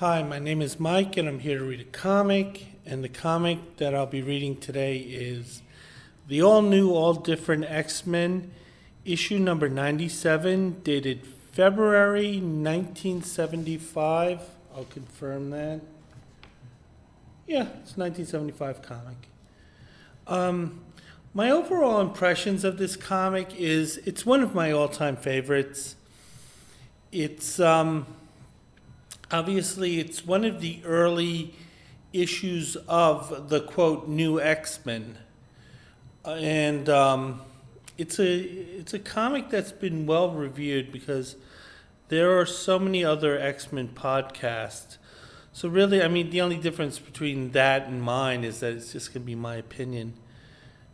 Hi, my name is Mike, and I'm here to read a comic. And the comic that I'll be reading today is the all new, all different X-Men, issue number 97, dated February 1975. I'll confirm that. Yeah, it's 1975 comic. My overall impressions of this comic is it's one of my all-time favorites. It's obviously, it's one of the early issues of the quote new X-Men, and it's a comic that's been well reviewed because there are so many other X-Men podcasts. So really, I mean, the only difference between that and mine is that it's just going to be my opinion,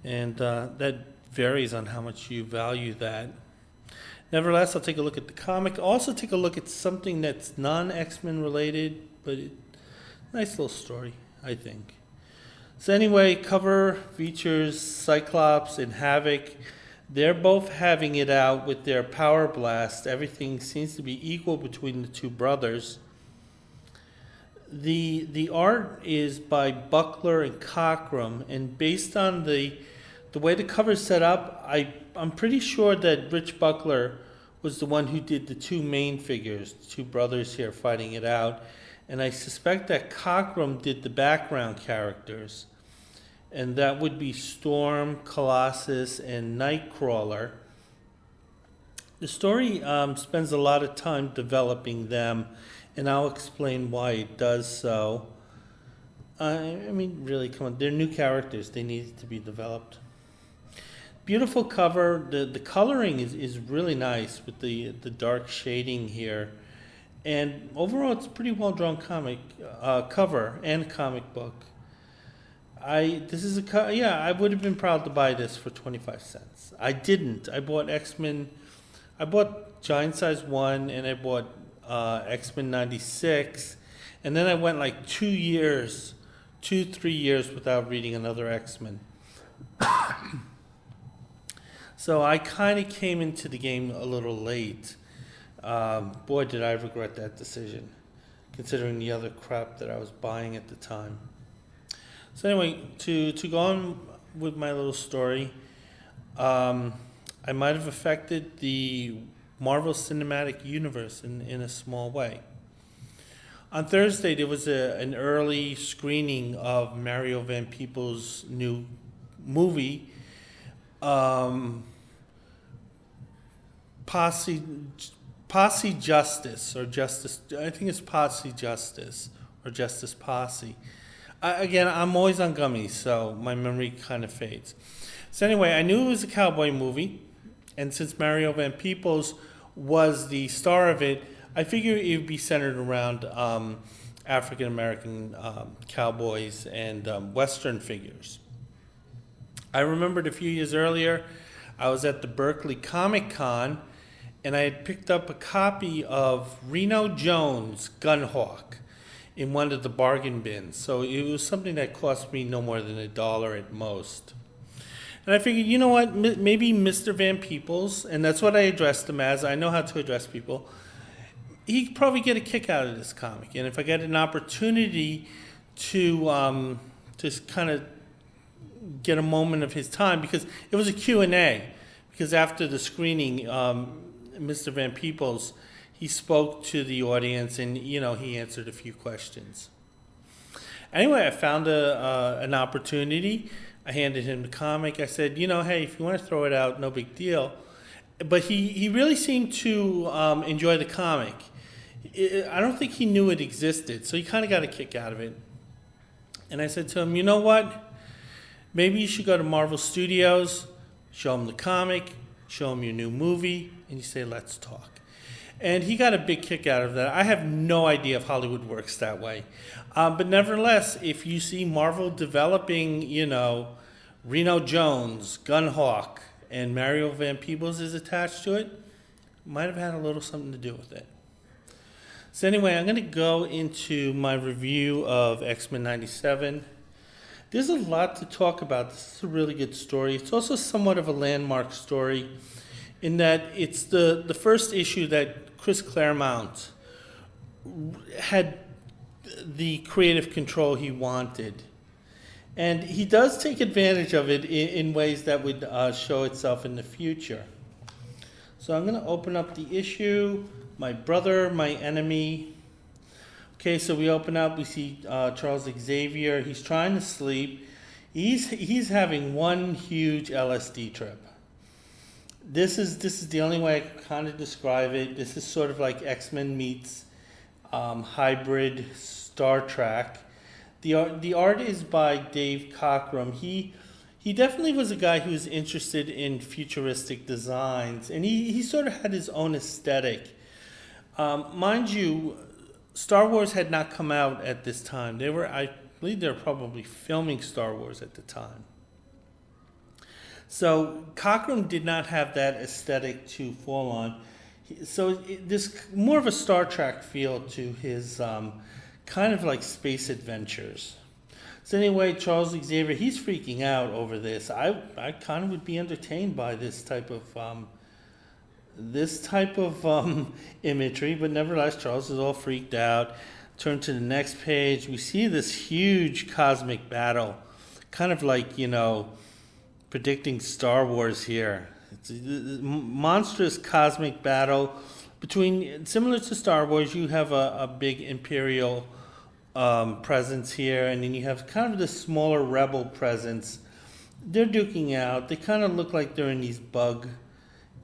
and that varies on how much you value that. Nevertheless, I'll take a look at the comic. I'll also take a look at something that's non-X-Men related, but nice little story, I think. So anyway, cover features Cyclops and Havoc. They're both having it out with their power blast. Everything seems to be equal between the two brothers. The art is by Buckler and Cockrum, and based on the way the cover's set up, I'm pretty sure that Rich Buckler was the one who did the two main figures, the two brothers here fighting it out. And I suspect that Cockrum did the background characters. And that would be Storm, Colossus, and Nightcrawler. The story spends a lot of time developing them, and I'll explain why it does so. I mean, really, come on, they're new characters. They needed to be developed. Beautiful cover. The coloring is really nice with the dark shading here, and overall it's a pretty well drawn comic cover and comic book. I would have been proud to buy this for 25 cents. I didn't. I bought X-Men. I bought Giant Size 1 and I bought X-Men 96, and then I went like 3 years without reading another X-Men. So I kind of came into the game a little late. Boy, did I regret that decision, considering the other crap that I was buying at the time. So anyway, to go on with my little story, I might have affected the Marvel Cinematic Universe in a small way. On Thursday, there was an early screening of Mario Van Peebles' new movie, Posse Justice, or Justice, I think it's Posse Justice, or Justice Posse. Again, I'm always on gummies, so my memory kind of fades. So anyway, I knew it was a cowboy movie, and since Mario Van Peebles was the star of it, I figured it would be centered around African-American cowboys and Western figures. I remembered a few years earlier, I was at the Berkeley Comic Con, and I had picked up a copy of Reno Jones' Gunhawk in one of the bargain bins. So it was something that cost me no more than $1 at most. And I figured, you know what, maybe Mr. Van Peebles, and that's what I addressed him as. I know how to address people. He'd probably get a kick out of this comic. And if I get an opportunity to just kind of get a moment of his time, because it was a Q&A, because after the screening, Mr. Van Peebles, he spoke to the audience, and he answered a few questions. Anyway, I found an opportunity. I handed him the comic. I said, hey, if you want to throw it out, no big deal. But he really seemed to enjoy the comic. I don't think he knew it existed, so he kind of got a kick out of it. And I said to him, you know what? Maybe you should go to Marvel Studios, show him the comic, show him your new movie, and you say, let's talk. And he got a big kick out of that. I have no idea if Hollywood works that way. But nevertheless, if you see Marvel developing, Reno Jones, Gunhawk, and Mario Van Peebles is attached to it, might have had a little something to do with it. So anyway, I'm going to go into my review of X-Men 97. There's a lot to talk about. This is a really good story. It's also somewhat of a landmark story in that it's the first issue that Chris Claremont had the creative control he wanted. And he does take advantage of it in ways that would show itself in the future. So I'm going to open up the issue, My Brother, My Enemy. Okay, so we open up, we see Charles Xavier. He's trying to sleep. He's having one huge LSD trip. This is the only way I can kind of describe it. This is sort of like X-Men meets hybrid Star Trek. The art is by Dave Cockrum. He definitely was a guy who was interested in futuristic designs, and he sort of had his own aesthetic. Mind you, Star Wars had not come out at this time. I believe they were probably filming Star Wars at the time. So Cockrum did not have that aesthetic to fall on. So there's more of a Star Trek feel to his kind of like space adventures. So anyway, Charles Xavier, he's freaking out over this. I kind of would be entertained by this type of imagery, but nevertheless, Charles is all freaked out. Turn to the next page. We see this huge cosmic battle, kind of like, predicting Star Wars here. It's a monstrous cosmic battle similar to Star Wars. You have a big Imperial presence here, and then you have kind of the smaller rebel presence. They're duking out. They kind of look like they're in these bug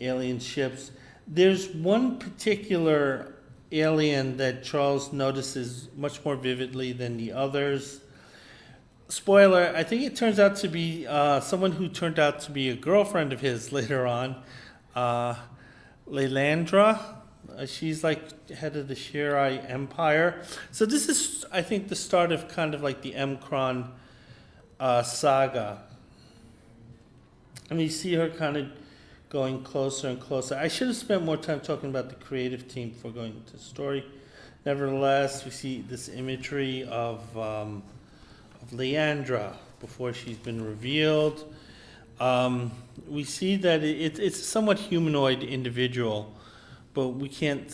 alien ships. There's one particular alien that Charles notices much more vividly than the others. Spoiler, I think it turns out to be someone who turned out to be a girlfriend of his later on, Lilandra. She's like head of the Shirai Empire. So this is, I think, the start of kind of like the M'Kraan saga. And you see her kind of going closer and closer. I should have spent more time talking about the creative team before going into the story. Nevertheless, we see this imagery of Liandra before she's been revealed. We see that it's a somewhat humanoid individual, but we can't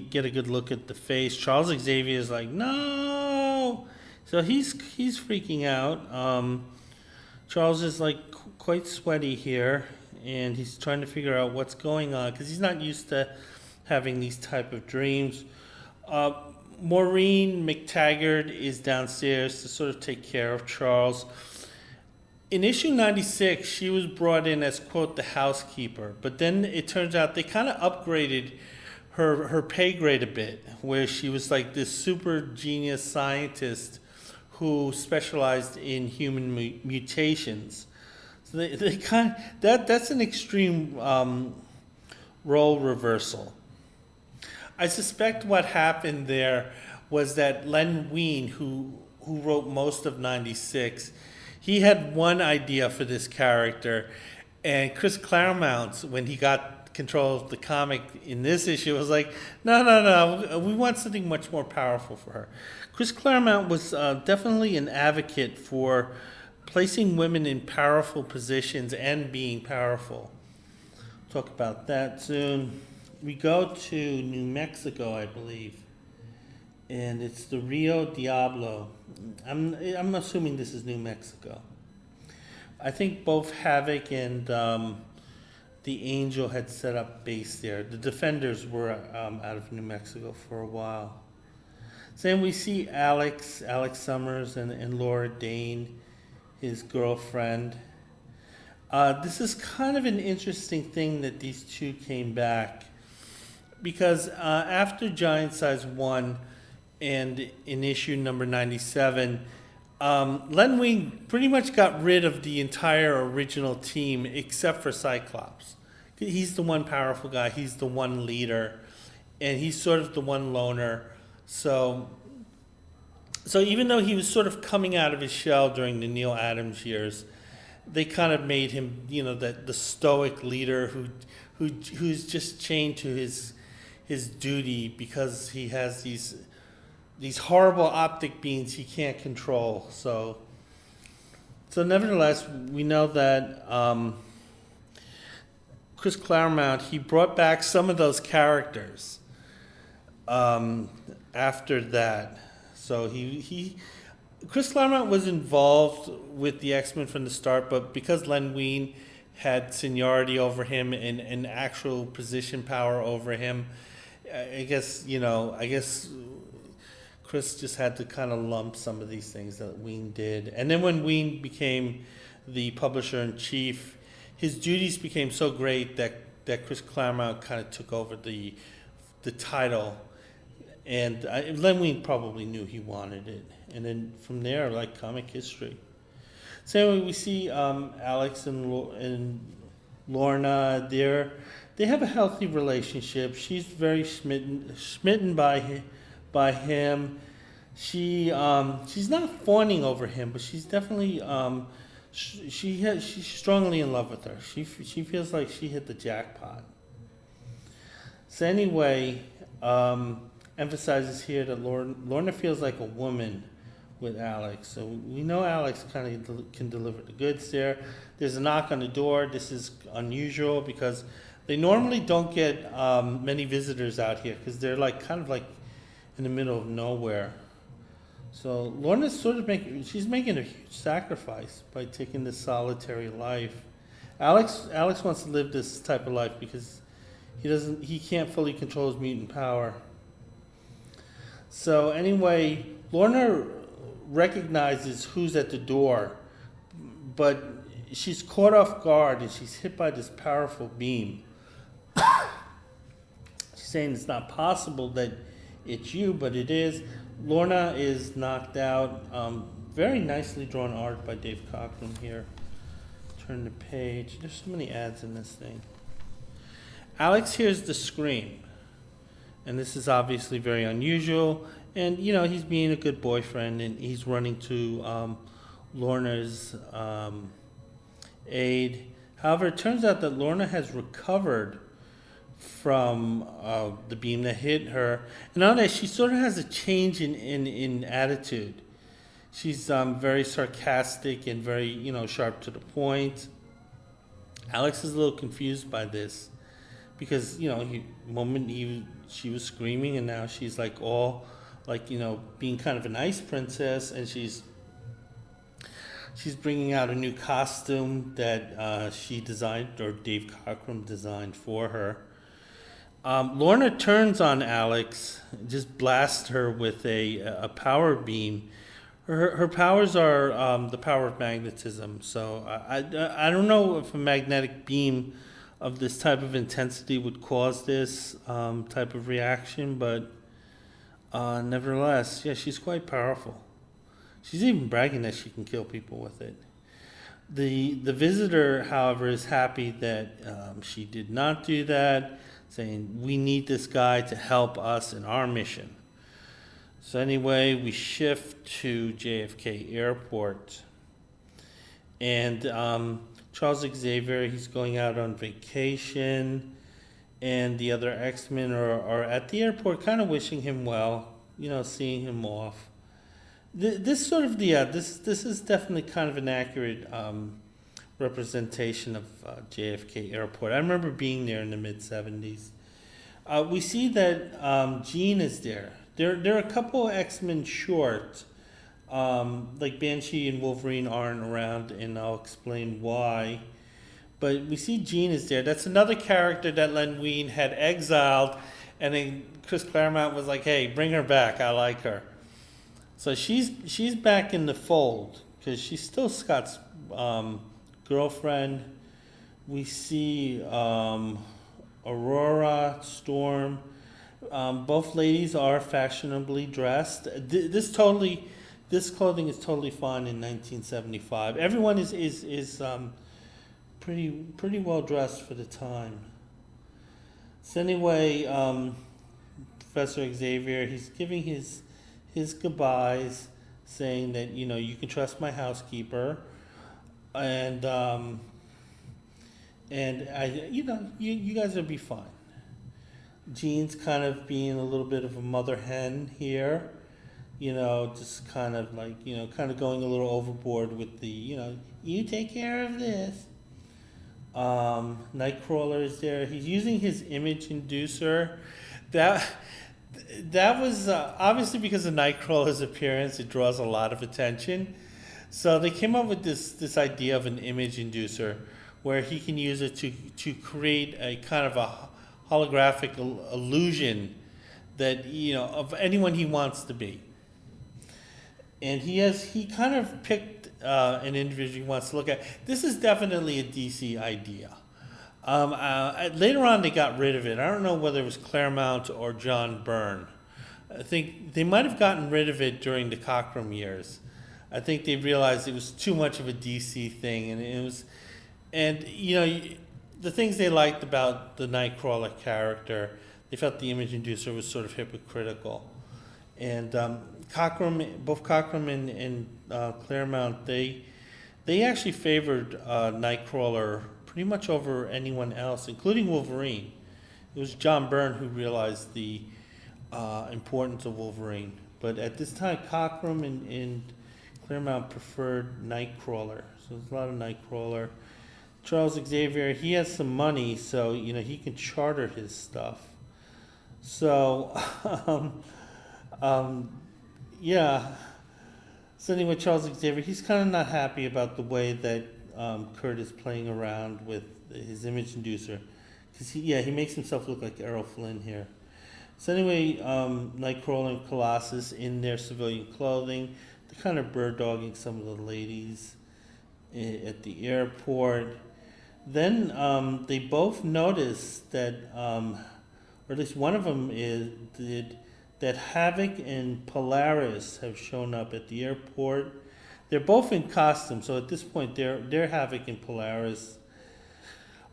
get a good look at the face. Charles Xavier is like, no! So he's freaking out. Charles is like quite sweaty here, and he's trying to figure out what's going on because he's not used to having these type of dreams. Maureen McTaggart is downstairs to sort of take care of Charles. In issue 96, she was brought in as, quote, the housekeeper. But then it turns out they kind of upgraded her pay grade a bit, where she was like this super genius scientist who specialized in human mutations. So they kind of, that's an extreme role reversal. I suspect what happened there was that Len Wein, who wrote most of 96, he had one idea for this character, and Chris Claremont, when he got control of the comic in this issue, was like, no, we want something much more powerful for her. Chris Claremont was definitely an advocate for placing women in powerful positions and being powerful. Talk about that soon. We go to New Mexico, I believe, and it's the Rio Diablo. I'm assuming this is New Mexico. I think both Havoc and the Angel had set up base there. The Defenders were out of New Mexico for a while. So then we see Alex Summers and Laura Dane, his girlfriend. This is kind of an interesting thing that these two came back. Because after Giant Size 1 and in issue number 97, Len Wein pretty much got rid of the entire original team except for Cyclops. He's the one powerful guy, he's the one leader, and he's sort of the one loner. So even though he was sort of coming out of his shell during the Neil Adams years, they kind of made him, the stoic leader who's just chained to his duty because he has these horrible optic beams he can't control. So nevertheless, we know that Chris Claremont, he brought back some of those characters after that. So Chris Claremont was involved with the X-Men from the start, but because Len Wein had seniority over him and actual position power over him, I guess Chris just had to kind of lump some of these things that Wein did. And then when Wein became the publisher in chief, his duties became so great that Chris Claremont kind of took over the title. And Len Wein probably knew he wanted it. And then from there, like comic history. So anyway, we see Alex and Lorna. They have a healthy relationship. She's very smitten by him. She's not fawning over him, but she's definitely she's strongly in love with her. She feels like she hit the jackpot. So anyway, emphasizes here that Lorna feels like a woman with Alex. So we know Alex kind of can deliver the goods there. There's a knock on the door. This is unusual because they normally don't get many visitors out here because they're kind of in the middle of nowhere. So Lorna's sort of making a huge sacrifice by taking this solitary life. Alex wants to live this type of life because he can't fully control his mutant power. So anyway, Lorna recognizes who's at the door, but she's caught off guard and she's hit by this powerful beam. She's saying it's not possible that it's you, but it is. Lorna is knocked out. Very nicely drawn art by Dave Cockrum here. Turn the page. There's so many ads in this thing. Alex hears the scream. And this is obviously very unusual. And, he's being a good boyfriend and he's running to Lorna's aid. However, it turns out that Lorna has recovered from the beam that hit her. And now that she sort of has a change in attitude. She's very sarcastic and very, sharp to the point. Alex is a little confused by this because, she was screaming and now she's being kind of a nice princess, and she's bringing out a new costume that she designed, or Dave Cockrum designed for her. Lorna turns on Alex, just blasts her with a power beam. Her powers are the power of magnetism. So I don't know if a magnetic beam of this type of intensity would cause this type of reaction, but nevertheless, yeah, she's quite powerful. She's even bragging that she can kill people with it. The visitor, however, is happy that she did not do that, saying, we need this guy to help us in our mission. So anyway, we shift to JFK Airport. And Charles Xavier, he's going out on vacation, and the other X-Men are at the airport kind of wishing him well, seeing him off. This is definitely kind of an accurate representation of JFK Airport. I remember being there in the mid-'70s. We see that Jean is there. There are a couple X-Men short, like Banshee and Wolverine aren't around, and I'll explain why. But we see Jean is there. That's another character that Len Wein had exiled, and then Chris Claremont was like, hey, bring her back, I like her. So she's back in the fold, because she's still Scott's girlfriend. We see Aurora, Storm. Both ladies are fashionably dressed. This clothing is totally fine in 1975. Everyone is pretty well dressed for the time. So anyway, Professor Xavier, he's giving his goodbyes, saying that you can trust my housekeeper, and I you guys will be fine. Jean's kind of being a little bit of a mother hen here, just kind of kind of going a little overboard with the you take care of this. Nightcrawler is there. He's using his image inducer. That that was obviously because of Nightcrawler's appearance. It draws a lot of attention. So they came up with this idea of an image inducer, where he can use it to create a kind of a holographic illusion that of anyone he wants to be. And he kind of picked an individual he wants to look at. This is definitely a DC idea. Later on, they got rid of it. I don't know whether it was Claremont or John Byrne. I think they might have gotten rid of it during the Cockrum years. I think they realized it was too much of a DC thing, and the things they liked about the Nightcrawler character, they felt the image inducer was sort of hypocritical. And both Cockrum and Claremont, they actually favored Nightcrawler pretty much over anyone else, including Wolverine. It was John Byrne who realized the importance of Wolverine. But at this time, Cockrum and Claremont preferred Nightcrawler. So there's a lot of Nightcrawler. Charles Xavier, he has some money, so he can charter his stuff. So, yeah. So anyway, Charles Xavier, he's kind of not happy about the way that Kurt is playing around with his image inducer, because he makes himself look like Errol Flynn here. So anyway, Nightcrawler and Colossus in their civilian clothing, they're kind of bird dogging some of the ladies at the airport. Then they both notice that, or at least one of them did, that Havoc and Polaris have shown up at the airport. They're both in costume, so at this point they're Havoc and Polaris.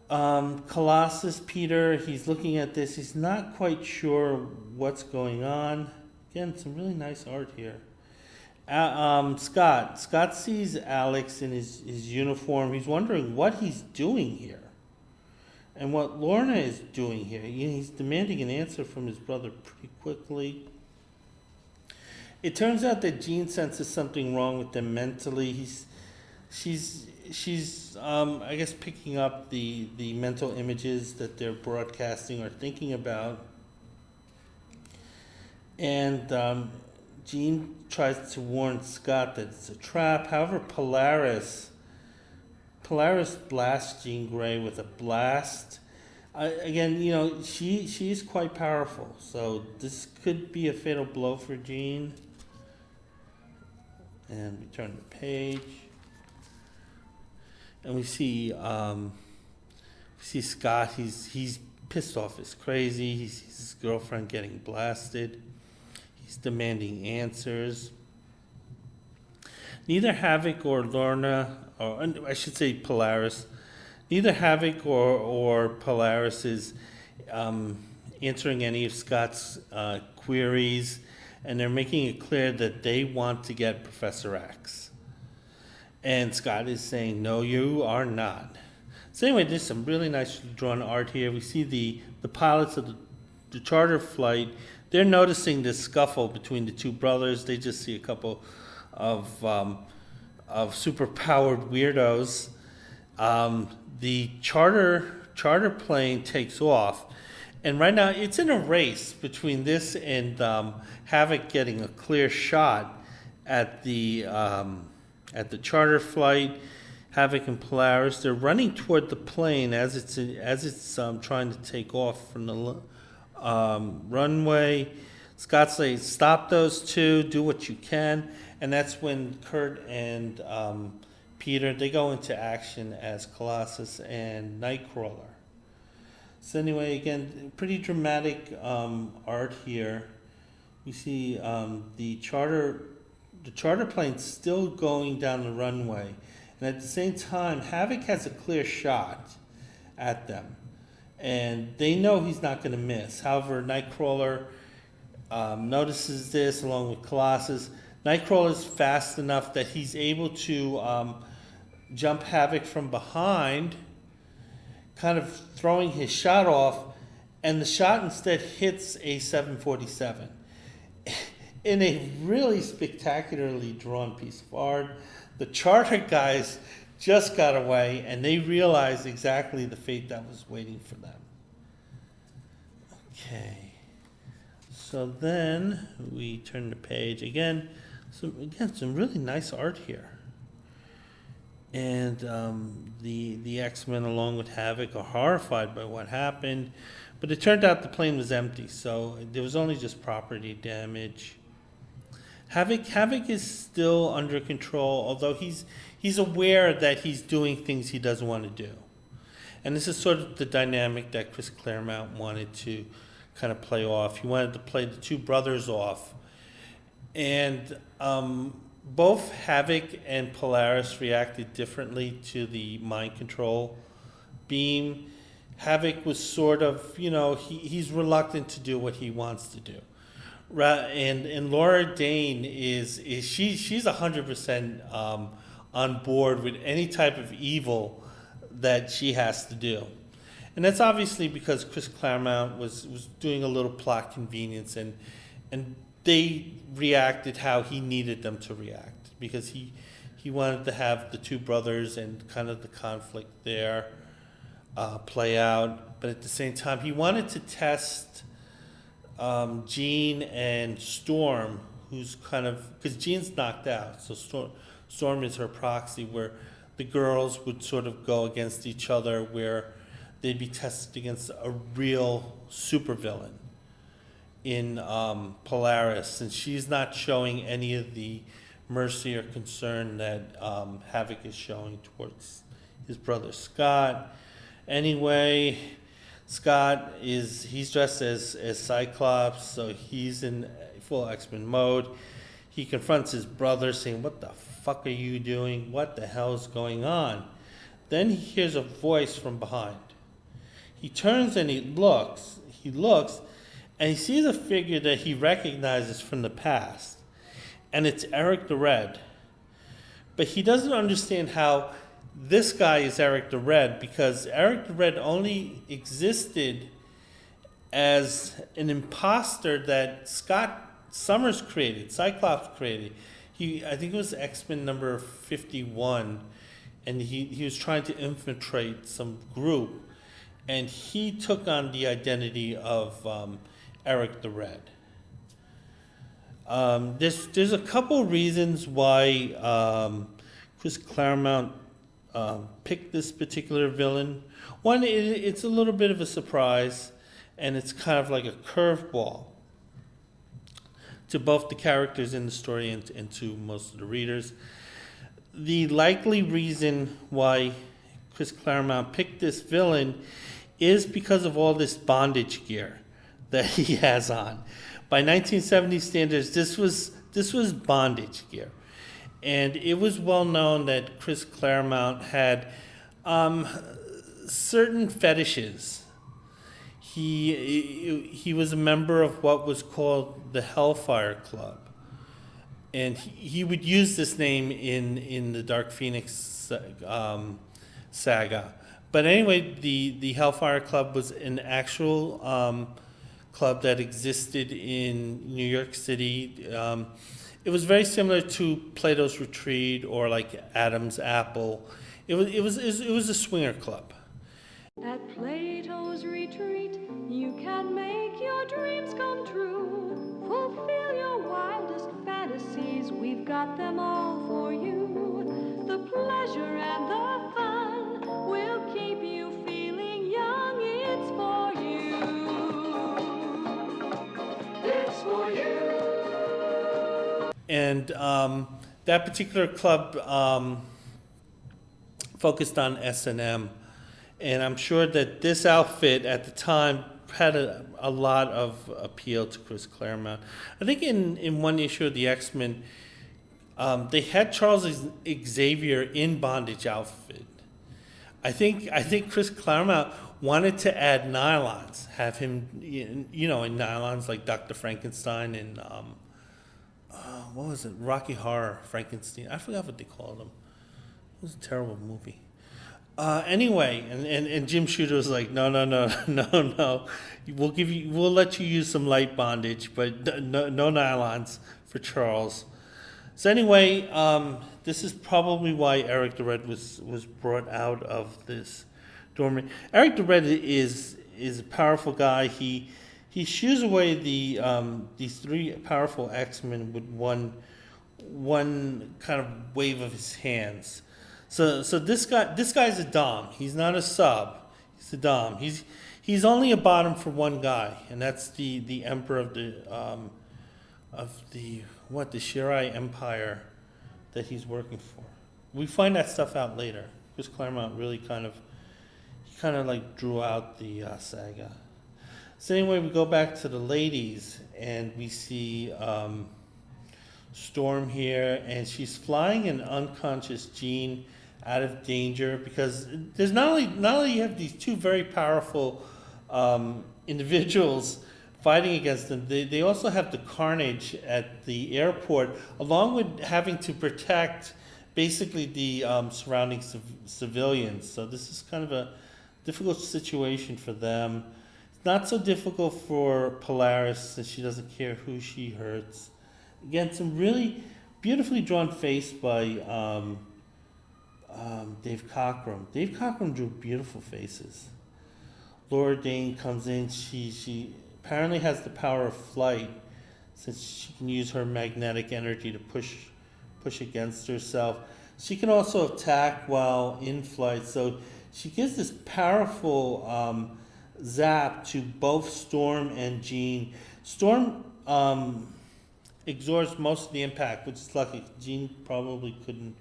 Colossus, Peter, he's looking at this. He's not quite sure what's going on. Again, some really nice art here. Scott sees Alex in his uniform. He's wondering what he's doing here and what Lorna is doing here. He's demanding an answer from his brother pretty quickly. It turns out that Jean senses something wrong with them mentally. She's I guess picking up the mental images that they're broadcasting or thinking about. And Jean tries to warn Scott that it's a trap. However, Polaris blasts Jean Grey with a blast. Again, she's quite powerful, so this could be a fatal blow for Jean. And we turn the page, and we see Scott. He's pissed off. He's crazy. He sees his girlfriend getting blasted. He's demanding answers. Neither Havoc or Lorna, or I should say Polaris, neither Havoc or Polaris is answering any of Scott's queries, and they're making it clear that they want to get Professor X. And Scott is saying, no, you are not. So anyway, there's some really nice drawn art here. We see the pilots of the charter flight. They're noticing this scuffle between the two brothers. They just see a couple of super-powered weirdos. The charter plane takes off, and right now it's in a race between this and Havoc getting a clear shot at the charter flight. Havoc and Polaris, they're running toward the plane as it's trying to take off from the runway. Scott says, "Stop those two. Do what you can." And that's when Kurt and Peter, they go into action as Colossus and Nightcrawler. So anyway, again, pretty dramatic art here. We see the charter plane still going down the runway, and at the same time, Havoc has a clear shot at them, and they know he's not going to miss. However, Nightcrawler notices this along with Colossus. Nightcrawler is fast enough that he's able to jump Havoc from behind, kind of throwing his shot off, and the shot instead hits a 747 in a really spectacularly drawn piece of art. The charter guys just got away, and they realized exactly the fate that was waiting for them. Okay, So then we turn the page again. Some really nice art here. And the X-Men, along with Havoc, are horrified by what happened. But it turned out the plane was empty, so there was only just property damage. Havoc is still under control, although he's aware that he's doing things he doesn't want to do. And this is sort of the dynamic that Chris Claremont wanted to kind of play off. He wanted to play the two brothers off. And both Havoc and Polaris reacted differently to the mind control beam. Havoc was sort of, he's reluctant to do what he wants to do. And Laura Dane she's 100% on board with any type of evil that she has to do. And that's obviously because Chris Claremont was doing a little plot convenience, and they reacted how he needed them to react, because he wanted to have the two brothers and kind of the conflict there play out. But at the same time, he wanted to test Jean and Storm, who's kind of, because Jean's knocked out, so Storm is her proxy, where the girls would sort of go against each other, where they'd be tested against a real supervillain in Polaris, and she's not showing any of the mercy or concern that Havoc is showing towards his brother Scott. Anyway, Scott he's dressed as Cyclops, so he's in full X-Men mode. He confronts his brother, saying, "What the fuck are you doing? What the hell's going on?" Then he hears a voice from behind. He turns and he looks, and he sees a figure that he recognizes from the past, and it's Eric the Red. But he doesn't understand how this guy is Eric the Red, because Eric the Red only existed as an imposter that Scott Summers created, Cyclops created. I think it was X-Men number 51, and he was trying to infiltrate some group, and he took on the identity of Eric the Red. There's a couple reasons why Chris Claremont picked this particular villain. One, it's a little bit of a surprise, and it's kind of like a curveball to both the characters in the story and to most of the readers. The likely reason why Chris Claremont picked this villain is because of all this bondage gear that he has on. By 1970 standards, this was bondage gear. And it was well known that Chris Claremont had certain fetishes. He was a member of what was called the Hellfire Club. And he would use this name in the Dark Phoenix saga. But anyway, the Hellfire Club was an actual club that existed in New York City. It was very similar to Plato's Retreat or like Adam's Apple. It was a swinger club. At Plato's Retreat, you can make your dreams come true. Fulfill your wildest fantasies, we've got them all for you. The pleasure and the fun will keep you feeling young. It's for you. It's for you. And that particular club focused on S&M. And I'm sure that this outfit at the time had a lot of appeal to Chris Claremont. I think in one issue of the X-Men, they had Charles Xavier in bondage outfit. I think Chris Claremont wanted to add nylons, have him, in nylons like Dr. Frankenstein and what was it, Rocky Horror Frankenstein. I forgot what they called him. It was a terrible movie. Anyway, and Jim Shooter was like, no. We'll let you use some light bondage, but no nylons for Charles. So anyway, this is probably why Eric the Red was brought out of this dormant. Eric the Red is a powerful guy. He he shoos away these three powerful X-Men with one kind of wave of his hands. So this guy's a dom. He's not a sub. He's a dom. He's only a bottom for one guy, and that's the emperor of the Shirai Empire that he's working for. We find that stuff out later because Claremont really kind of like drew out the saga. So anyway, we go back to the ladies, and we see Storm here, and she's flying an unconscious Jean out of danger because there's not only you have these two very powerful individuals fighting against them, they also have the Carnage at the airport, along with having to protect basically the surrounding civilians. So this is kind of a difficult situation for them. It's not so difficult for Polaris, since she doesn't care who she hurts. Again, some really beautifully drawn face by Dave Cockrum. Dave Cockrum drew beautiful faces. Laura Dane comes in. She apparently has the power of flight, since she can use her magnetic energy to push against herself. She can also attack while in flight. So she gives this powerful zap to both Storm and Jean. Storm absorbs most of the impact, which is lucky. Jean probably couldn't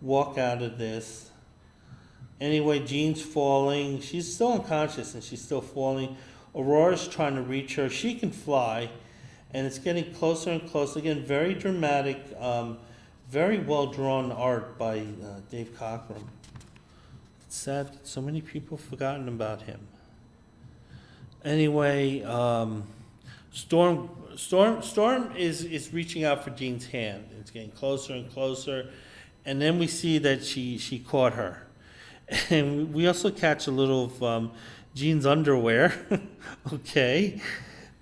walk out of this. Anyway, Jean's falling. She's still unconscious and she's still falling. Aurora's trying to reach her. She can fly, and it's getting closer and closer. Again, very dramatic, very well-drawn art by Dave Cockrum. It's sad that so many people have forgotten about him. Anyway, Storm is reaching out for Jean's hand. It's getting closer and closer, and then we see that she caught her. And we also catch a little of Jean's underwear. Okay,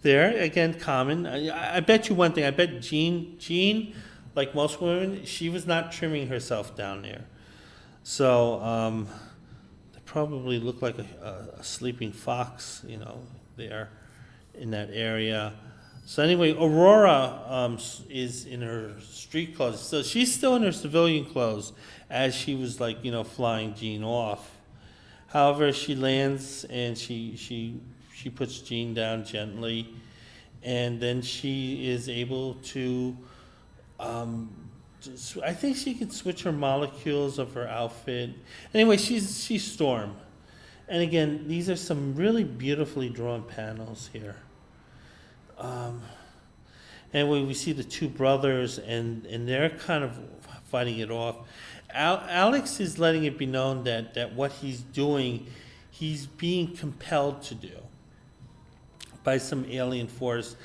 there again, common. I bet you one thing. I bet Jean, like most women, she was not trimming herself down there. So they probably look like a sleeping fox, there in that area. So anyway, Aurora is in her street clothes. So she's still in her civilian clothes as she was flying Jean off. However, she lands and she puts Jean down gently, and then she is able to. I think she can switch her molecules of her outfit. Anyway, she's Storm, and again, these are some really beautifully drawn panels here. Anyway, we see the two brothers, and they're kind of fighting it off. Alex is letting it be known that what he's doing, he's being compelled to do by some alien force,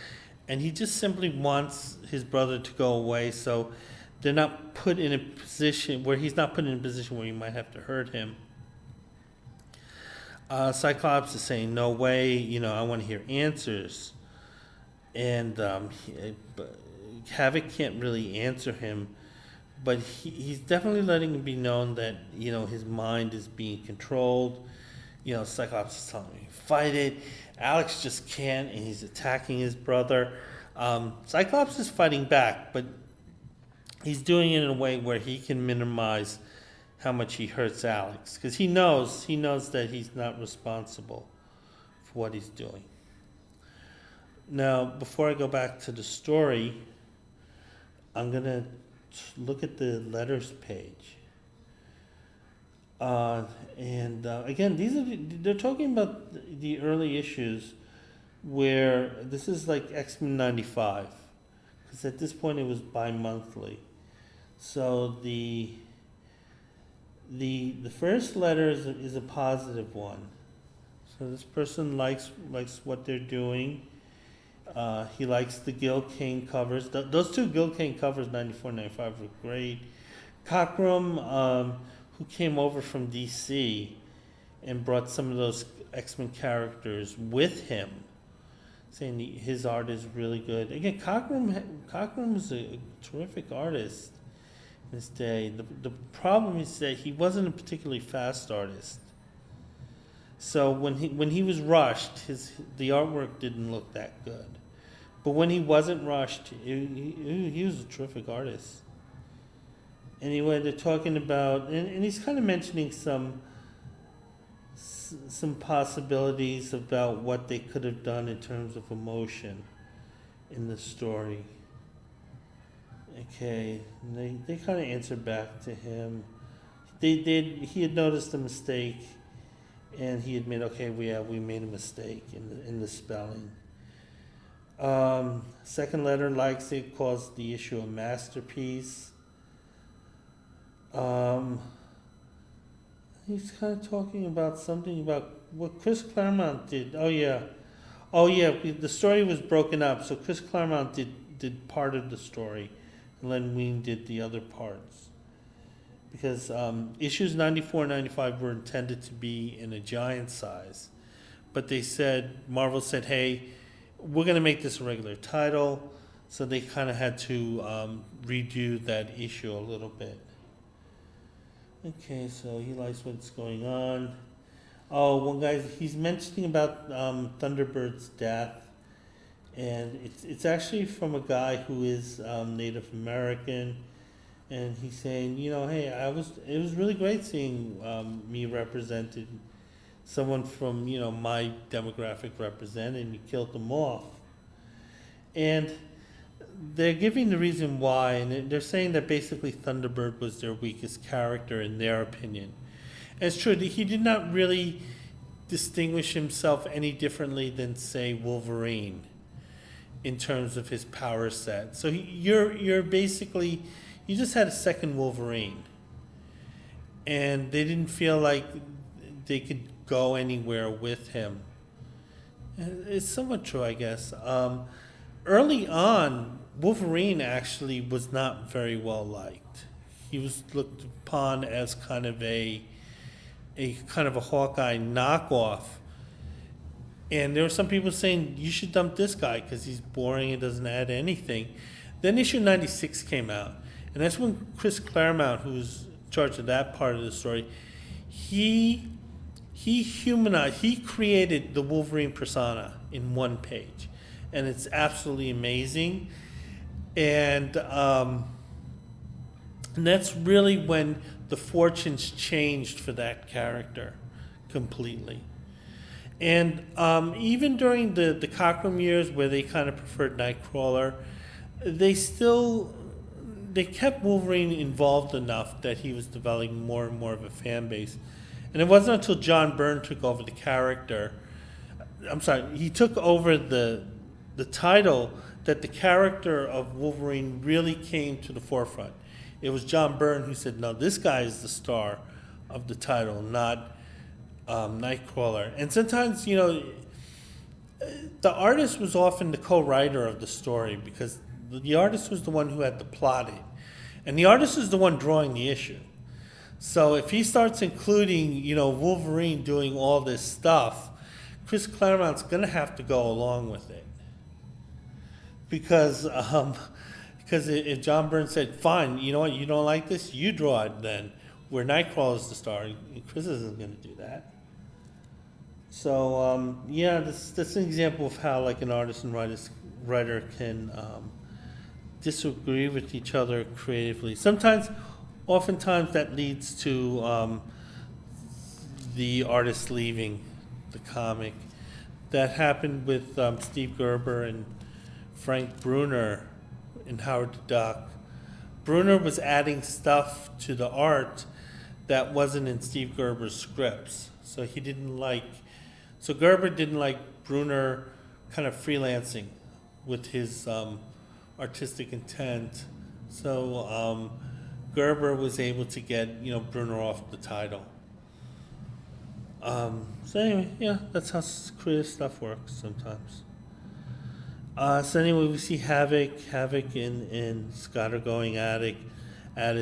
and he just simply wants his brother to go away, so they're not put in a position where he's not put in a position where you might have to hurt him. Cyclops is saying, "No way, I want to hear answers." And Havoc can't really answer him, but he's definitely letting it be known that his mind is being controlled. Cyclops is telling him, "Fight it." Alex just can't, and he's attacking his brother. Cyclops is fighting back, but he's doing it in a way where he can minimize how much he hurts Alex, because he knows that he's not responsible for what he's doing. Now, before I go back to the story, I'm going to look at the letters page. Again, they're talking about the early issues where this is like X-Men 95, because at this point it was bi-monthly. So the first letter is a positive one. So this person likes what they're doing. He likes the Gil Kane covers. Those two Gil Kane covers, 94 and 95, were great. Cockrum, who came over from DC and brought some of those X-Men characters with him, saying his art is really good. Again, Cockrum was a terrific artist in his day. The problem is that he wasn't a particularly fast artist. So when he was rushed, the artwork didn't look that good. But when he wasn't rushed, he was a terrific artist. Anyway, they're talking about, and he's kind of mentioning some possibilities about what they could have done in terms of emotion in the story. Okay, and they kind of answered back to him. He had noticed a mistake, and he admitted, okay, we made a mistake in the spelling. Second letter likes it, calls the issue a masterpiece. He's kind of talking about something about what Chris Claremont did. Oh yeah. The story was broken up, so Chris Claremont did part of the story, and Len Wein did the other parts. Because issues 94 and 95 were intended to be in a giant size, but Marvel said, hey, we're going to make this a regular title, so they kind of had to redo that issue a little bit. Okay, so he likes what's going on. Oh, one guy, he's mentioning about Thunderbird's death, and it's actually from a guy who is Native American, and he's saying, hey, it was really great seeing me represented, someone from my demographic represented, and you killed them off, and they're giving the reason why, and they're saying that basically Thunderbird was their weakest character in their opinion. And it's true, he did not really distinguish himself any differently than, say, Wolverine in terms of his power set. So you're basically, you just had a second Wolverine. And they didn't feel like they could go anywhere with him. It's somewhat true, I guess. Early on, Wolverine actually was not very well liked. He was looked upon as kind of a Hawkeye knockoff. And there were some people saying, you should dump this guy because he's boring and doesn't add anything. Then issue 96 came out. And that's when Chris Claremont, who was in charge of that part of the story, he created the Wolverine persona in one page. And it's absolutely amazing. And that's really when the fortunes changed for that character completely. And even during the Cockrum years, where they kind of preferred Nightcrawler, they kept Wolverine involved enough that he was developing more and more of a fan base. And it wasn't until John Byrne took over the character, he took over the title, that the character of Wolverine really came to the forefront. It was John Byrne who said, no, this guy is the star of the title, not Nightcrawler. And sometimes, the artist was often the co-writer of the story, because the artist was the one who had the plotting. And the artist is the one drawing the issue. So if he starts including, Wolverine doing all this stuff, Chris Claremont's going to have to go along with it. Because if John Byrne said, fine, you know what, you don't like this, you draw it then, where Nightcrawler is the star, and Chris isn't going to do that. So, that's an example of how, like, an artist and writer can disagree with each other creatively. Oftentimes that leads to the artist leaving the comic. That happened with Steve Gerber and Frank Brunner in Howard the Duck. Brunner was adding stuff to the art that wasn't in Steve Gerber's scripts. So Gerber didn't like Brunner kind of freelancing with his artistic intent. So Gerber was able to get, Brunner off the title. So anyway, that's how creative stuff works sometimes. So anyway, we see Havoc and Scott are going at it.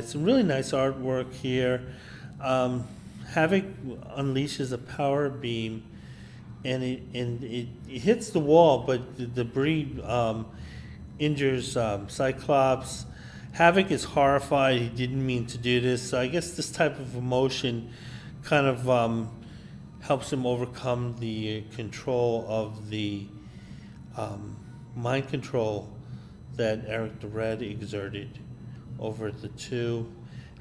Some really nice artwork here. Havoc unleashes a power beam, and it hits the wall, but the debris injures Cyclops. Havoc is horrified. He didn't mean to do this. So I guess this type of emotion kind of helps him overcome the control of the mind control that Eric the Red exerted over the two.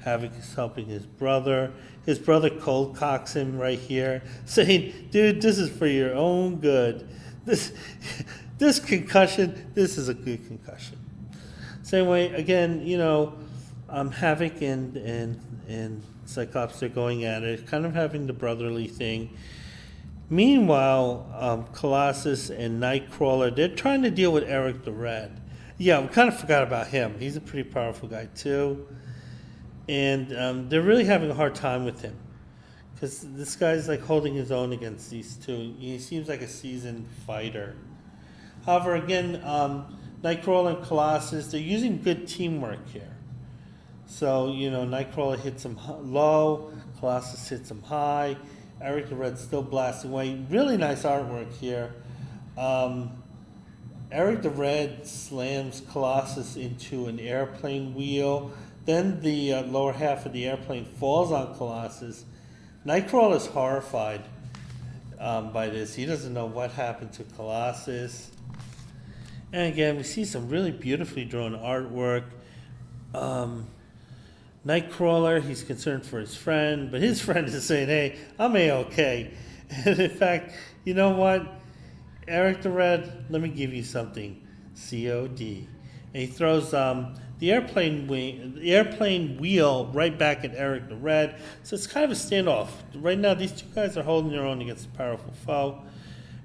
Havoc is helping his brother. His brother cold cocks him right here, saying, "Dude, this is for your own good. This concussion, this is a good concussion." Same way, again, Havoc and Cyclops are going at it, kind of having the brotherly thing. Meanwhile, Colossus and Nightcrawler, they're trying to deal with Eric the Red. Yeah, we kind of forgot about him. He's a pretty powerful guy too. And they're really having a hard time with him. Because this guy's like holding his own against these two. He seems like a seasoned fighter. However, again, Nightcrawler and Colossus, they're using good teamwork here. So, Nightcrawler hits him low, Colossus hits him high, Eric the Red's still blasting away. Really nice artwork here. Eric the Red slams Colossus into an airplane wheel. Then the lower half of the airplane falls on Colossus. Nightcrawler is horrified by this. He doesn't know what happened to Colossus. And again, we see some really beautifully drawn artwork. Nightcrawler, he's concerned for his friend, but his friend is saying, "Hey, I'm A-okay." And in fact, you know what? Eric the Red, let me give you something. COD. And he throws the airplane wheel right back at Eric the Red. So it's kind of a standoff. Right now, these two guys are holding their own against a powerful foe.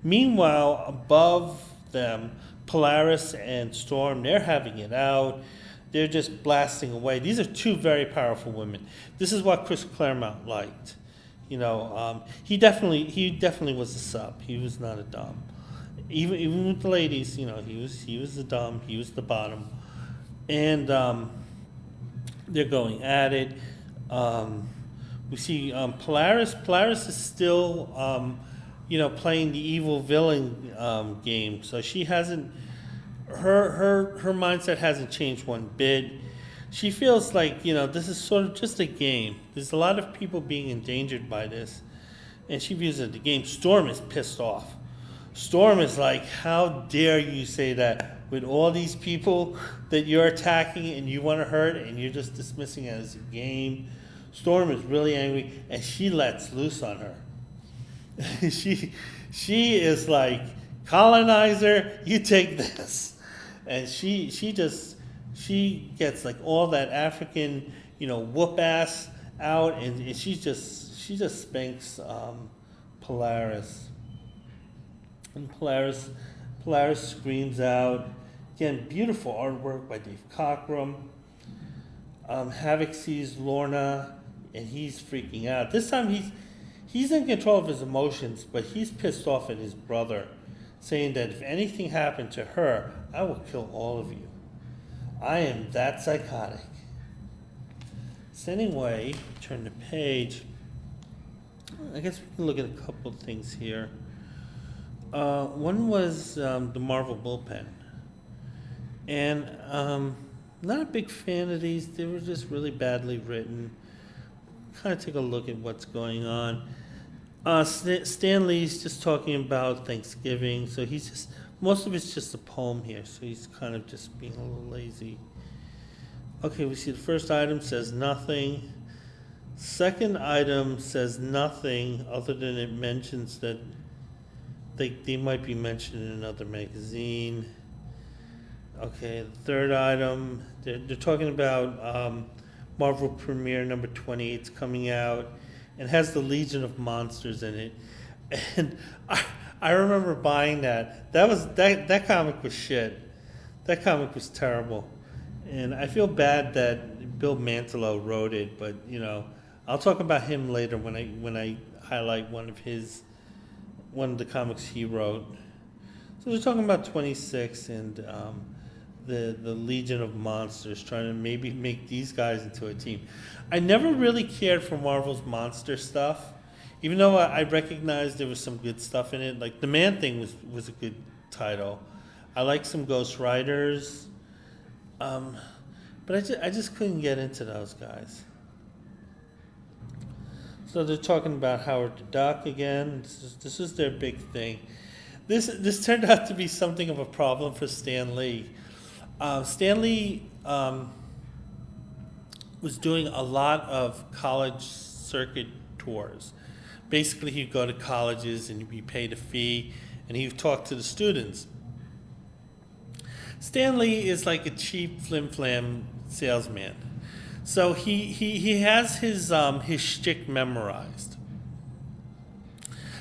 Meanwhile, above them, Polaris and Storm, they're having it out. They're just blasting away. These are two very powerful women. This is what Chris Claremont liked. He definitely was a sub. He was not a dom. Even with the ladies, he was the dom. He was the bottom, and they're going at it. We see Polaris. Polaris is still, playing the evil villain game. So she hasn't. Her mindset hasn't changed one bit. She feels like, this is sort of just a game. There's a lot of people being endangered by this, and she views it as a game. Storm is pissed off. Storm is like, how dare you say that with all these people that you're attacking and you want to hurt, and you're just dismissing it as a game. Storm is really angry, and she lets loose on her. She is like, colonizer, you take this. And she gets like all that African, whoop ass out, and she just spanks Polaris. And Polaris screams out. Again, beautiful artwork by Dave Cockrum. Havoc sees Lorna, and he's freaking out. This time he's in control of his emotions, but he's pissed off at his brother, saying that if anything happened to her, I will kill all of you. I am that psychotic. So anyway, turn the page. I guess we can look at a couple of things here. One was the Marvel Bullpen. And not a big fan of these. They were just really badly written. Kind of take a look at what's going on. Stan Lee's just talking about Thanksgiving, so most of it's just a poem here, so he's kind of just being a little lazy. Okay, we see the first item says nothing. Second item says nothing other than it mentions that they might be mentioned in another magazine. Okay, the third item, they're talking about Marvel Premiere number 28's coming out, and has the Legion of Monsters in it. And I remember buying that. That comic was shit. That comic was terrible. And I feel bad that Bill Mantlo wrote it, but I'll talk about him later when I highlight one of the comics he wrote. So we're talking about 26 and the Legion of Monsters, trying to maybe make these guys into a team. I never really cared for Marvel's monster stuff, even though I recognized there was some good stuff in it. Like the Man-Thing was a good title. I like some Ghost Riders, but I just couldn't get into those guys. So they're talking about Howard the Duck again. This is their big thing. This turned out to be something of a problem for Stan Lee. Stan Lee was doing a lot of college circuit tours. Basically, he'd go to colleges and he'd be paid a fee, and he'd talk to the students. Stan Lee is like a cheap flim-flam salesman. So he has his shtick memorized.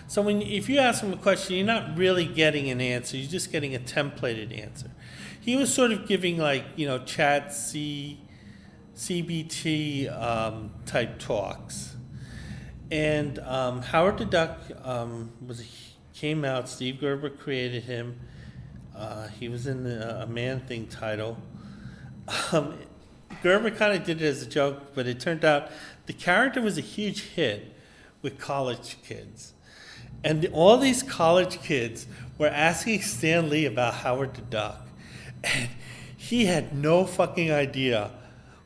So if you ask him a question, you're not really getting an answer. You're just getting a templated answer. He was sort of giving chat CBT type talks. And Howard the Duck came out. Steve Gerber created him. He was in a Man-Thing title. Gerber kind of did it as a joke, but it turned out the character was a huge hit with college kids. And all these college kids were asking Stan Lee about Howard the Duck. And he had no fucking idea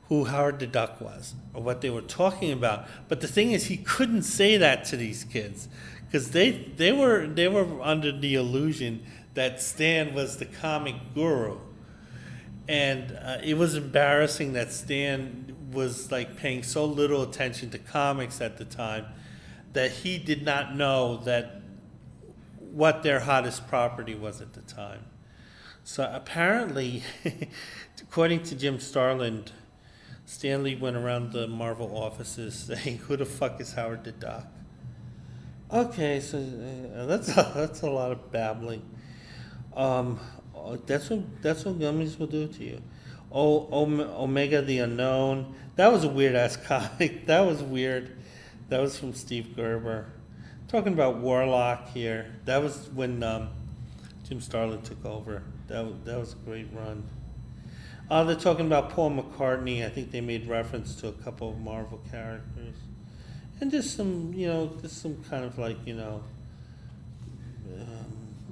who Howard the Duck was or what they were talking about. But the thing is, he couldn't say that to these kids because they were under the illusion that Stan was the comic guru. And it was embarrassing that Stan was like paying so little attention to comics at the time that he did not know that what their hottest property was at the time. So apparently, according to Jim Starlin, Stan Lee went around the Marvel offices saying, "Who the fuck is Howard the Duck?" Okay, so that's a lot of babbling. That's what gummies will do to you. Omega the Unknown. That was a weird ass comic. That was weird. That was from Steve Gerber. Talking about Warlock here. That was when Jim Starlin took over. That was a great run. They're talking about Paul McCartney. I think they made reference to a couple of Marvel characters, and just some kind of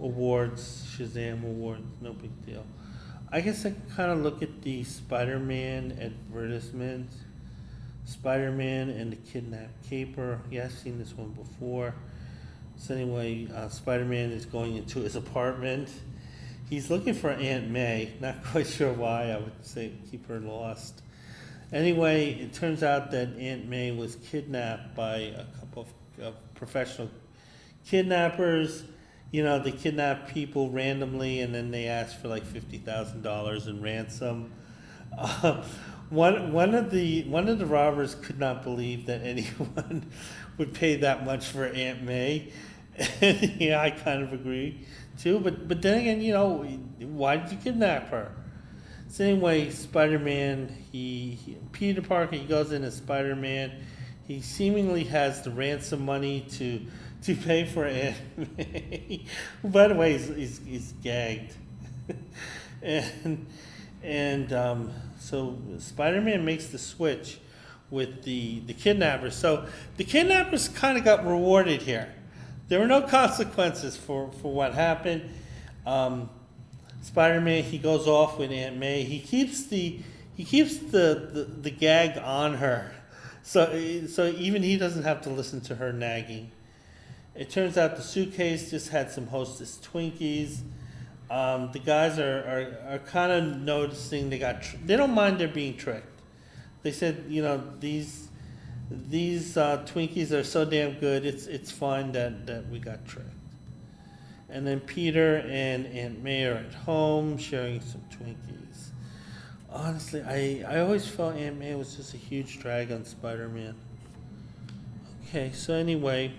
awards, Shazam awards, no big deal. I guess I can kind of look at the Spider-Man advertisements. Spider-Man and the Kidnapped Caper. Yeah, I've seen this one before. So anyway, Spider-Man is going into his apartment. He's looking for Aunt May. Not quite sure why. I would say keep her lost. Anyway, it turns out that Aunt May was kidnapped by a couple of professional kidnappers. They kidnap people randomly, and then they ask for like $50,000 in ransom. One of the robbers could not believe that anyone would pay that much for Aunt May. Yeah, I kind of agree too. But then again, why did you kidnap her? So anyway, Spider-Man, Peter Parker, he goes in as Spider-Man. He seemingly has the ransom money to pay for Aunt May. By the way, he's gagged. So Spider-Man makes the switch with the kidnappers. So the kidnappers kind of got rewarded here. There were no consequences for what happened. Spider-Man, he goes off with Aunt May. He keeps the gag on her. So even he doesn't have to listen to her nagging. It turns out the suitcase just had some Hostess Twinkies. The guys are kind of noticing they don't mind they're being tricked. They said, these Twinkies are so damn good. It's fine that we got tricked. And then Peter and Aunt May are at home sharing some Twinkies. Honestly, I always felt Aunt May was just a huge drag on Spider-Man. Okay, so anyway,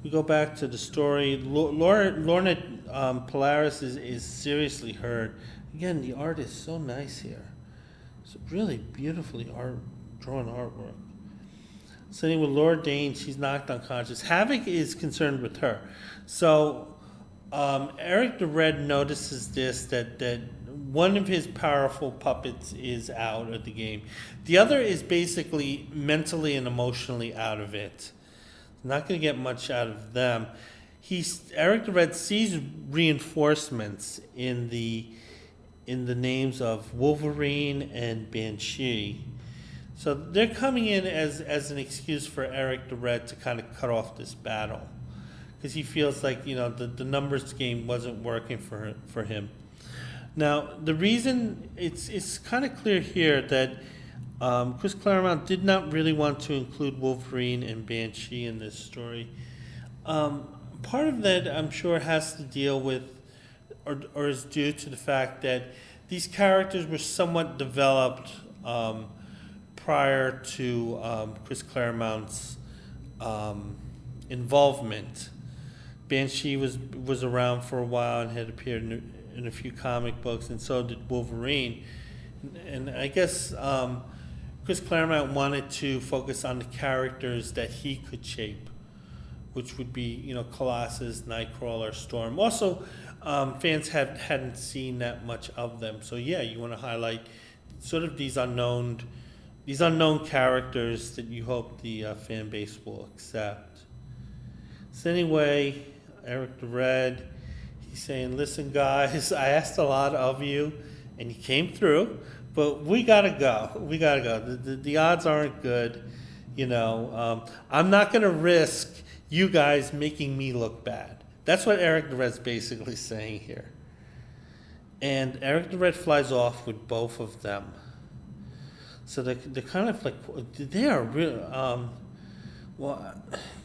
we go back to the story. Lorna Polaris is seriously hurt. Again, the art is so nice here. It's really beautifully drawn artwork. So anyway, Laura Dane, she's knocked unconscious. Havoc is concerned with her. So Eric the Red notices that one of his powerful puppets is out of the game. The other is basically mentally and emotionally out of it. Not going to get much out of them. Eric the Red sees reinforcements in the names of Wolverine and Banshee. So they're coming in as an excuse for Eric the Red to kind of cut off this battle, because he feels like, the numbers game wasn't working for him. Now, the reason it's kind of clear here that Chris Claremont did not really want to include Wolverine and Banshee in this story. Part of that, I'm sure, has to deal with, or is due to the fact that these characters were somewhat developed prior to Chris Claremont's involvement. Banshee was around for a while and had appeared in a few comic books, and so did Wolverine. And I guess Chris Claremont wanted to focus on the characters that he could shape, which would be, Colossus, Nightcrawler, Storm. Also, fans hadn't seen that much of them. So yeah, you want to highlight sort of these unknown characters that you hope the fan base will accept. So anyway, Eric the Red, he's saying, listen guys, I asked a lot of you and you came through, but we gotta go. The odds aren't good. I'm not gonna risk you guys making me look bad. That's what Eric the Red's basically saying here. And Eric the Red flies off with both of them. So they're kind of like, they are real,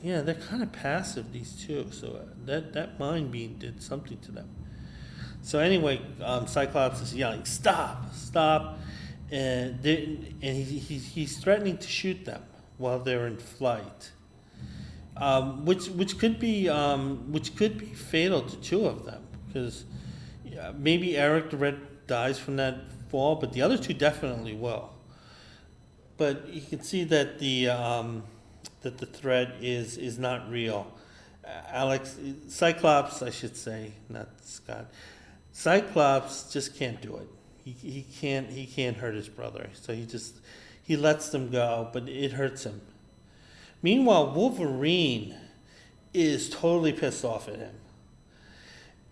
they're kind of passive, these two. So that mind being did something to them. So anyway, Cyclops is yelling, stop, and he's threatening to shoot them while they're in flight, which could be fatal to two of them, because maybe Eric the Red dies from that fall, but the other two definitely will. But you can see that the threat is not real. Cyclops, I should say, not Scott. Cyclops just can't do it. He can't hurt his brother, so he lets them go, but it hurts him. Meanwhile, Wolverine is totally pissed off at him,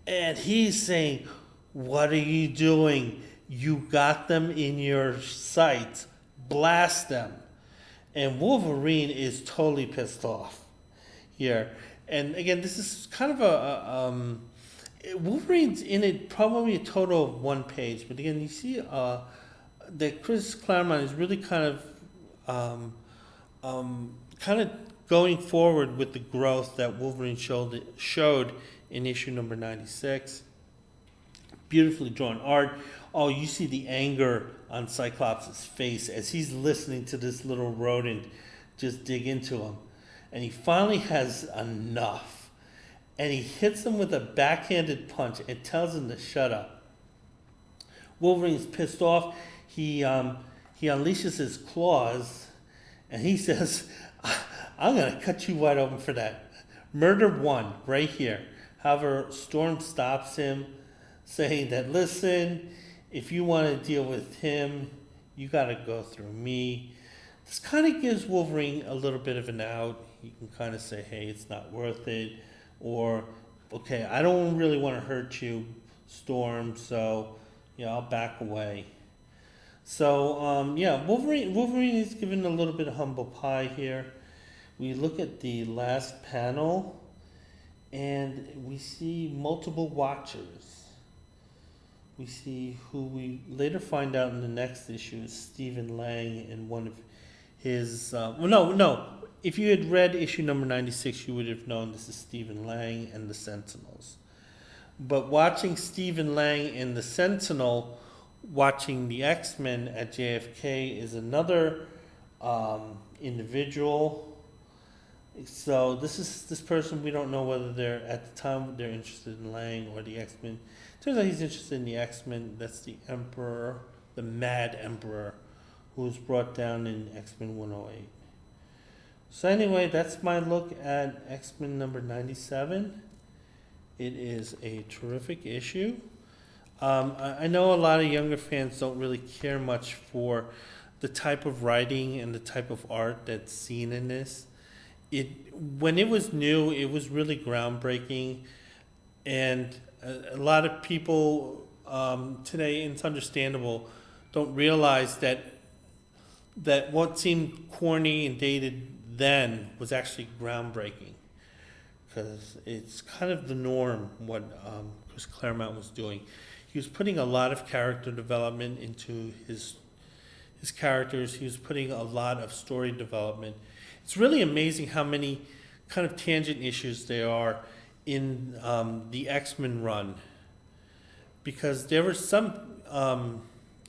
and he's saying, "What are you doing? You got them in your sights. Blast them." And Wolverine is totally pissed off here. And again, this is kind of Wolverine's in it probably a total of 1 page, but again, you see that Chris Claremont is really kind of going forward with the growth that Wolverine showed in issue number 96. Beautifully drawn art. Oh, you see the anger on Cyclops' face as he's listening to this little rodent just dig into him. And he finally has enough. And he hits him with a backhanded punch and tells him to shut up. Wolverine's pissed off. He unleashes his claws and he says, "I'm going to cut you wide open for that. Murder one, right here." However, Storm stops him, saying that, "Listen, if you want to deal with him, you got to go through me." This kind of gives Wolverine a little bit of an out. He can kind of say, "Hey, it's not worth it," or, "Okay, I don't really want to hurt you, Storm, so I'll back away." So Wolverine is given a little bit of humble pie here. We look at the last panel, and we see multiple Watchers. We see who we later find out in the next issue is Stephen Lang and one of his... If you had read issue number 96, you would have known this is Stephen Lang and the Sentinels. But watching Stephen Lang and the Sentinel, watching the X-Men at JFK is another individual. So this person, we don't know whether at the time they're interested in Lang or the X-Men. Turns out he's interested in the X-Men. That's the Emperor, the Mad Emperor, who was brought down in X-Men 108. So anyway, that's my look at X-Men number 97. It is a terrific issue. I know a lot of younger fans don't really care much for the type of writing and the type of art that's seen in this. When it was new, it was really groundbreaking, and a lot of people today, and it's understandable, don't realize that that what seemed corny and dated then was actually groundbreaking, because it's kind of the norm what Chris Claremont was doing. He was putting a lot of character development into his characters. He was putting a lot of story development. It's really amazing how many kind of tangent issues there are in the X-Men run, because there were some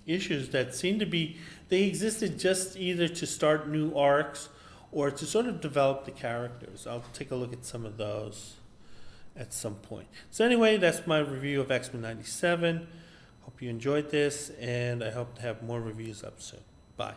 issues that seemed to be, they existed just either to start new arcs or to sort of develop the characters. I'll take a look at some of those at some point. So anyway, that's my review of X-Men 97. Hope you enjoyed this, and I hope to have more reviews up soon. Bye.